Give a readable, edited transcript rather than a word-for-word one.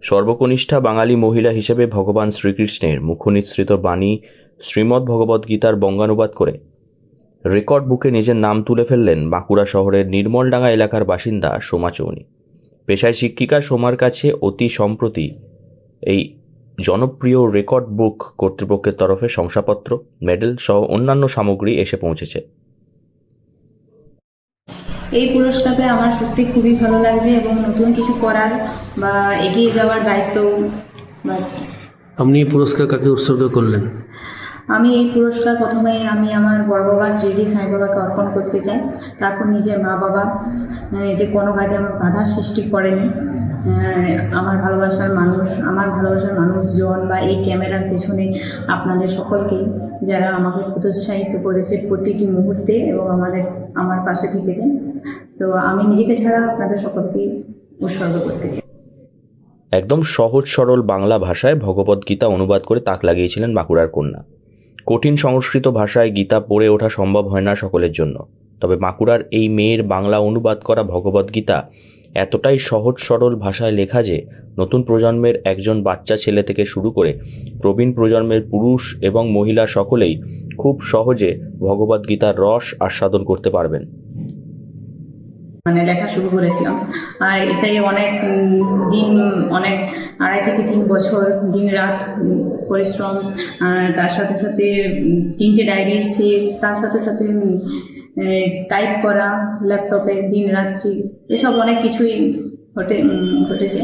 সর্বকনিষ্ঠা বাঙালি মহিলা হিসেবে ভগবান শ্রীকৃষ্ণের মুখনিসৃত বাণী শ্রীমদ্ভগবদ্গীতার বঙ্গানুবাদ করে রেকর্ড বুকে নিজের নাম তুলে ফেললেন বাঁকুড়া শহরের নির্মলডাঙ্গা এলাকার বাসিন্দা সোমা চৌনি। পেশায় শিক্ষিকা সোমার কাছে অতি সম্প্রতি এই জনপ্রিয় রেকর্ড বুক কর্তৃপক্ষের তরফে শংসাপত্র, মেডেল সহ অন্যান্য সামগ্রী এসে পৌঁছেছে। এই পুরস্কারে আমার সত্যি খুবই ভালো লাগছে এবং নতুন কিছু করার বা এগিয়ে যাওয়ার দায়িত্ব বাড়ছে। আপনি এই পুরস্কার কাকে উৎসর্গ করলেন? আমি এই পুরস্কার প্রথমে আমি আমার বড় বাবা শিরডি সাই বাবাকে অর্পণ করতে চাই। তারপর নিজের মা বাবা, যে কোনো কাজে আমার বাধার সৃষ্টি করেনি, আমার ভালোবাসার মানুষজন বা এই ক্যামেরার পেছনে আপনাদের সকলকেই, যারা আমাকে উৎসাহিত করেছে প্রতিটি মুহূর্তে এবং আমার পাশে থেকেছেন। তো আমি নিজেকে ছাড়া আপনাদের সকলকেই উৎসর্গ করতে চাই। একদম সহজ সরল বাংলা ভাষায় ভগবদ্গীতা অনুবাদ করে তাক লাগিয়েছিলেন বাঁকুড়ার কন্যা। কঠিন সংস্কৃত ভাষায় গীতা পড়ে ওঠা সম্ভব হয় না সকলের জন্য, তবে বাঁকুড়ার এই মেয়ের বাংলা অনুবাদ করা ভগবদ্গীতা এতটাই সহজ সরল ভাষায় লেখা যে নতুন প্রজন্মের একজন বাচ্চা ছেলে থেকে শুরু করে প্রবীণ প্রজন্মের পুরুষ এবং মহিলা সকলেই খুব সহজে ভগবদ্গীতার রস আস্বাদন করতে পারবেন। লেখা শুরু করেছিলাম, আর এটাই অনেক 2.5 থেকে 3 বছর দিন রাত পরিশ্রম, তার সাথে সাথে 3টে ডায়েরি শেষ, তার সাথে সাথে টাইপ করা ল্যাপটপে দিন রাত্রি, এসব অনেক কিছুই ঘটেছে।